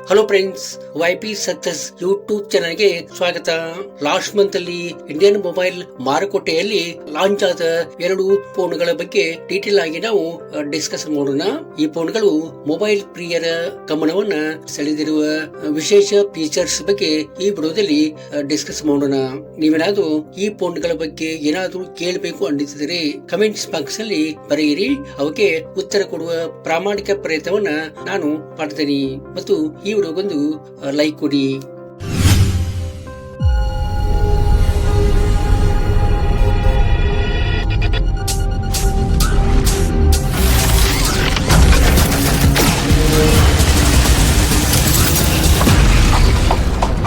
Hello friends, YP success YouTube ಚಾನಲ್ಗೆ ಸ್ವಾಗತ. Last month ಅಲ್ಲಿ ಇಂಡಿಯನ್ ಮೊಬೈಲ್ ಮಾರುಕಟ್ಟೆಯಲ್ಲಿ ಲಾಂಚ್ ಆದ 2 ಫೋನ್ಗಳ ಬಗ್ಗೆ ಡೀಟೇಲ್ ಆಗಿ ನಾವು ಡಿಸ್ಕಸ್ ಮಾಡೋಣ. ಈ ಫೋನ್ಗಳು ಮೊಬೈಲ್ ಪ್ರಿಯರ ಗಮನವನ್ನ ಸೆಳೆದಿರುವ ವಿಶೇಷ ಫೀಚರ್ಸ್ ಬಗ್ಗೆ ಈ ವಿಡಿಯೋದಲ್ಲಿ ಡಿಸ್ಕಸ್ ಮಾಡೋಣ. ನೀವೇನಾದ್ರೂ ಈ ಫೋನ್ಗಳ ಬಗ್ಗೆ ಏನಾದ್ರೂ ಕೇಳಬೇಕು ಅನ್ನಿಸಿದರೆ ಕಮೆಂಟ್ಸ್ ಬಾಕ್ಸ್ ಅಲ್ಲಿ ಬರೆಯಿರಿ. ಅವಕ್ಕೆ ಉತ್ತರ ಕೊಡುವ ಪ್ರಾಮಾಣಿಕ ಪ್ರಯತ್ನವನ್ನ ನಾನು ಮಾಡ್ತೇನೆ. ಮತ್ತು ಈ ವಿಡಿಯೋಗೊಂದು ಲೈಕ್ ಕೊಡಿ.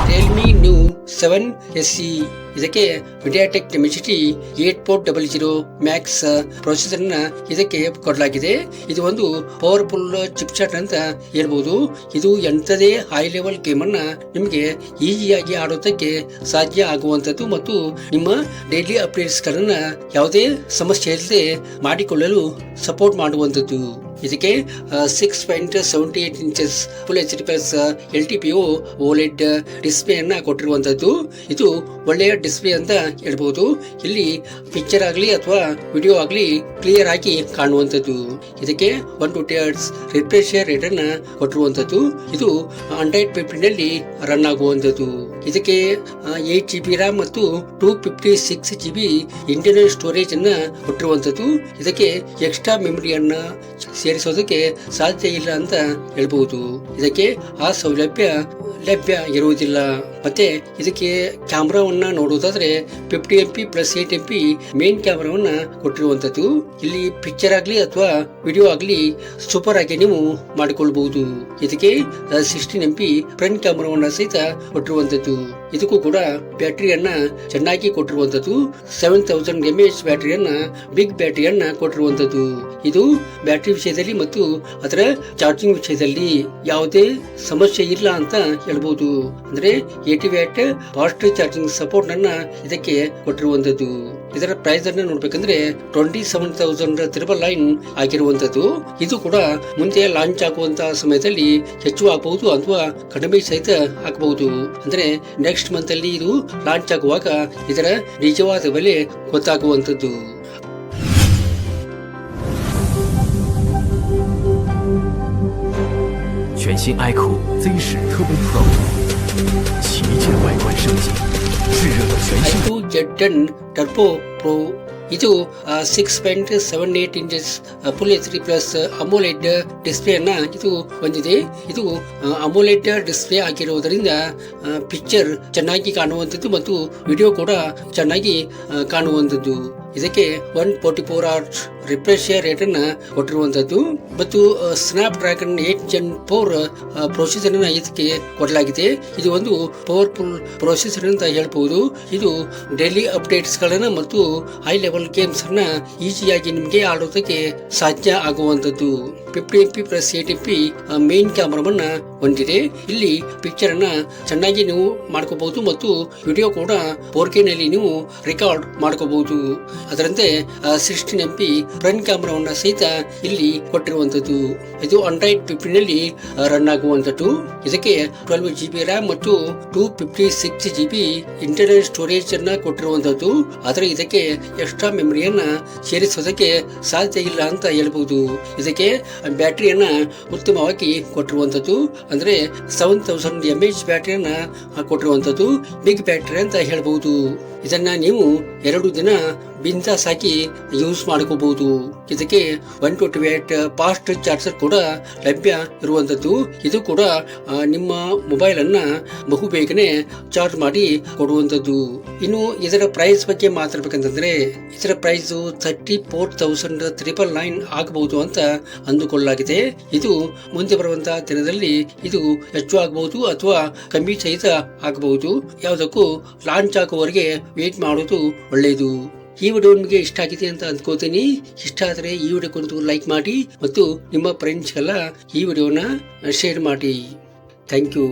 ರಿಯಲ್ಮಿ ನ್ಯೂ 7 SE ಇದಕ್ಕೆ MediaTek Dimensity 8400 ಮ್ಯಾಕ್ಸ್ ಪ್ರೊಸೆಸರ್ ನ ಇದಕ್ಕೆ ಕೊಡಲಾಗಿದೆ. ಇದು ಒಂದು ಪವರ್ಫುಲ್ ಚಿಪ್ಸೆಟ್ ಅಂತ ಹೇಳ್ಬಹುದು. ಇದು ಎಂಥದೇ ಹೈ ಲೆವೆಲ್ ಗೇಮ್ ಅನ್ನ ನಿಮಗೆ ಈಸಿಯಾಗಿ ಆಡೋದಕ್ಕೆ ಸಾಧ್ಯ ಆಗುವಂತದ್ದು ಮತ್ತು ನಿಮ್ಮ ಡೈಲಿ ಅಪ್ಡೇಟ್ಸ್ ಗಳನ್ನ ಯಾವುದೇ ಸಮಸ್ಯೆ ಇಲ್ಲದೆ ಮಾಡಿಕೊಳ್ಳಲು ಸಪೋರ್ಟ್ ಮಾಡುವಂತದ್ದು. ಇದಕ್ಕೆ 6.78 inches full HD+ LTPO OLED display ಅನ್ನ ಕೊಟ್ಟಿರುವಂತದ್ದು. ಇದು ಒಳ್ಳೆಯ ಡಿಸ್ಪ್ಲೇ ಅಂತ ಹೇಳ್ಬಹುದು. ಇಲ್ಲಿ ಪಿಕ್ಚರ್ ಆಗಲಿ ಅಥವಾ ವಿಡಿಯೋ ಆಗಲಿ ಕ್ಲಿಯರ್ ಆಗಿ ಕಾಣುವಂತದ್ದು. ಇದಕ್ಕೆ 120 Hz ರಿಫ್ರೆಶ್ ರೇಟ್ ಅನ್ನ ಕೊಟ್ಟಿರುವಂತದ್ದು. ಇದು Android 15 ನಲ್ಲಿ ರನ್ ಆಗುವಂತದ್ದು. ಇದಕ್ಕೆ 8GB RAM ಮತ್ತು 256GB ಇಂಟರ್ನಲ್ ಸ್ಟೋರೇಜ್ ಅನ್ನ ಕೊಟ್ಟಿರುವಂತದ್ದು. ಇದಕ್ಕೆ ಎಕ್ಸ್ಟ್ರಾ ಮೆಮರಿಯನ್ನ ಸೇರಿಸೋದಕ್ಕೆ ಸಾಧ್ಯ ಇಲ್ಲ ಅಂತ ಹೇಳ್ಬಹುದು. ಇದಕ್ಕೆ ಆ ಸೌಲಭ್ಯ ಲಭ್ಯ ಇರುವುದಿಲ್ಲ. ಮತ್ತೆ ಇದಕ್ಕೆ ಕ್ಯಾಮ್ರಾವನ್ನ ನೋಡುವುದಾದ್ರೆ 50MP + 8MP ಮೇನ್ ಕ್ಯಾಮ್ರಾವನ್ನ ಕೊಟ್ಟಿರುವಂತದ್ದು. ಇಲ್ಲಿ ಪಿಕ್ಚರ್ ಆಗ್ಲಿ ಅಥವಾ ವಿಡಿಯೋ ಆಗ್ಲಿ ಸೂಪರ್ ಆಗಿ ನೀವು ಮಾಡಿಕೊಳ್ಬಹುದು. ಇದಕ್ಕೆ 16MP ಫ್ರಂಟ್ ಕ್ಯಾಮ್ರಾವನ್ನ ಸಹಿತ ಕೊಟ್ಟಿರುವಂತದ್ದು. ಇದಕ್ಕೂ ಕೂಡ ಬ್ಯಾಟರಿಯನ್ನ ಚೆನ್ನಾಗಿ ಕೊಟ್ಟಿರುವಂತದ್ದು. 7000 mAh ಬ್ಯಾಟರಿಯನ್ನ ಬಿಗ್ ಬ್ಯಾಟರಿಯನ್ನ ಕೊಟ್ಟಿರುವಂತದ್ದು. ಇದು ಬ್ಯಾಟರಿ ವಿಷಯದಲ್ಲಿ ಮತ್ತು ಅದರ ಚಾರ್ಜಿಂಗ್ ವಿಷಯದಲ್ಲಿ ಯಾವುದೇ ಸಮಸ್ಯೆ ಇಲ್ಲ ಅಂತ ಹೇಳ್ಬಹುದು. ಅಂದ್ರೆ 80W ಫಾಸ್ಟ್ ಚಾರ್ಜಿಂಗ್ ಸಪೋರ್ಟ್ ಅನ್ನ ಇದಕ್ಕೆ ಕೊಟ್ಟಿರುವಂತದ್ದು. ಇದರ ಪ್ರೈಸ್ ಅನ್ನ ನೋಡ್ಬೇಕಂದ್ರೆ 27,999 ಆಗಿರುವಂತದ್ದು. ಇದು ಕೂಡ ಮುಂದೆ ಲಾಂಚ್ ಆಗುವಂತಹ ಸಮಯದಲ್ಲಿ ಹೆಚ್ಚು ಆಗಬಹುದು ಅಥವಾ ಕಡಿಮೆ ಸಹಿತ ಆಗಬಹುದು. ಅಂದ್ರೆ ನೆಕ್ಸ್ಟ್ ಮಂತ್ ಅಲ್ಲಿ ಇದು ಲಾಂಚ್ ಆಗುವಾಗ ಇದರ ನಿಜವಾದ ಬೆಲೆ ಗೊತ್ತಾಗುವಂತದ್ದು.全新 iQOO Z10 Turbo Pro 旗舰外观升级，炙热的全新iQOO Z10 Turbo Pro ಇದು 6.78 inches full HD+ AMOLED display ಅನ್ನ ಇದು ಹೊಂದಿದೆ. ಇದು AMOLED ಡಿಸ್ಪ್ಲೇ ಆಗಿರುವುದರಿಂದ ಪಿಕ್ಚರ್ ಚೆನ್ನಾಗಿ ಕಾಣುವಂತದ್ದು ಮತ್ತು ವಿಡಿಯೋ ಕೂಡ ಚೆನ್ನಾಗಿ ಕಾಣುವಂತದ್ದು. ಇದಕ್ಕೆ 144 Hz ರಿಫ್ರೆಶ್ ರೇಟ್ ಅನ್ನ ಕೊಟ್ಟಿರುವಂತದ್ದು ಮತ್ತು ಸ್ನ್ಯಾಪ್ ಡ್ರ್ಯಾಗನ್ 8 Gen 4 ಪ್ರೊಸೆಸರ್ ಅನ್ನ ಇದಕ್ಕೆ ಕೊಡಲಾಗಿದೆ. ಇದು ಒಂದು ಪವರ್ಫುಲ್ ಪ್ರೊಸೆಸರ್ ಅಂತ ಹೇಳ್ಬಹುದು. ಇದು ಡೈಲಿ ಅಪ್ಡೇಟ್ಸ್ ಗಳನ್ನ ಮತ್ತು ಹೈ ಲೆವೆಲ್ ಗೇಮ್ಸ್ ಅನ್ನ ಈಸಿಯಾಗಿ ನಿಮಗೆ ಆಡೋದಕ್ಕೆ ಸಾಧ್ಯ ಆಗುವಂತದ್ದು. 50MP + 8MP ಮೇನ್ ಕ್ಯಾಮರಾವನ್ನ ಹೊಂದಿದೆ. ಇಲ್ಲಿ ಪಿಕ್ಚರ್ ಅನ್ನ ಚೆನ್ನಾಗಿ ನೀವು ಮಾಡ್ಕೋಬಹುದು ಮತ್ತು ವಿಡಿಯೋ ಕೂಡ 4K ನಲ್ಲಿ ನೀವು ರೆಕಾರ್ಡ್ ಮಾಡ್ಕೋಬಹುದು. ಅದರಂತೆ 16MP ಫ್ರಂಟ್ ಕ್ಯಾಮರಾವನ್ನ ಸಹಿತ ಇಲ್ಲಿ ಕೊಟ್ಟಿರುವಂತದ್ದು. ಇದು Android 15 ನಲ್ಲಿ ರನ್ ಆಗುವಂತದ್ದು. ಇದಕ್ಕೆ 12GB RAM ಮತ್ತು 256GB ಇಂಟರ್ನಲ್ ಸ್ಟೋರೇಜ್ ಅನ್ನ ಕೊಟ್ಟಿರುವಂತದ್ದು. ಆದರೆ ಇದಕ್ಕೆ ಎಕ್ಸ್ಟ್ರಾ ಮೆಮರಿಯನ್ನ ಸೇರಿಸೋದಕ್ಕೆ ಸಾಧ್ಯ ಇಲ್ಲ ಅಂತ ಹೇಳ್ಬಹುದು. ಇದಕ್ಕೆ ಬ್ಯಾಟರಿಯನ್ನ ಉತ್ತಮವಾಗಿ ಕೊಟ್ಟಿರುವಂತದ್ದು. ಅಂದ್ರೆ 7000 mAh ಬ್ಯಾಟರಿಯನ್ನ ಕೊಟ್ಟಿರುವಂತದ್ದು. ಬಿಗ್ ಬ್ಯಾಟರಿ ಅಂತ ಹೇಳ್ಬಹುದು. ಇದನ್ನ ನೀವು 2 ದಿನ ಬಿಂದಾಸ್ ಆಗಿ ಯೂಸ್ ಮಾಡ್ಕೋಬಹುದು. ಇದಕ್ಕೆ 120W ಫಾಸ್ಟ್ ಚಾರ್ಜರ್ ಕೂಡ ಲಭ್ಯ ಇರುವಂತದ್ದು. ಇದು ಕೂಡ ನಿಮ್ಮ ಮೊಬೈಲ್ ಅನ್ನ ಬಹು ಬೇಗನೆ ಚಾರ್ಜ್ ಮಾಡಿ ಕೊಡುವಂತದ್ದು. ಇನ್ನು ಇದರ ಪ್ರೈಸ್ ಬಗ್ಗೆ ಮಾತಾಡ್ಬೇಕಂತಂದ್ರೆ ಇದರ ಪ್ರೈಸ್ 34,999 ಆಗಬಹುದು ಅಂತ ಅಂದುಕೊಳ್ಳಲಾಗಿದೆ. ಇದು ಮುಂದೆ ಬರುವಂತಹ ದಿನದಲ್ಲಿ ಇದು ಹೆಚ್ಚು ಆಗಬಹುದು ಅಥವಾ ಕಮ್ಮಿ ಸಹಿತ ಆಗಬಹುದು. ಯಾವುದಕ್ಕೂ ಲಾಂಚ್ ಆಗುವವರೆಗೆ ವೇಟ್ ಮಾಡೋದು ಒಳ್ಳೆಯದು. ಈ ವಿಡಿಯೋ ನಿಮಗೆ ಇಷ್ಟ ಆಗಿದೆ ಅಂತ ಅಂದ್ಕೋತೀನಿ. ಇಷ್ಟ ಆದರೆ ಈ ವಿಡಿಯೋಗೊಂದು ಲೈಕ್ ಮಾಡಿ ಮತ್ತು ನಿಮ್ಮ ಫ್ರೆಂಡ್ಸ್ಗೆಲ್ಲ ಈ ವಿಡಿಯೋನ ಶೇರ್ ಮಾಡಿ. Thank you.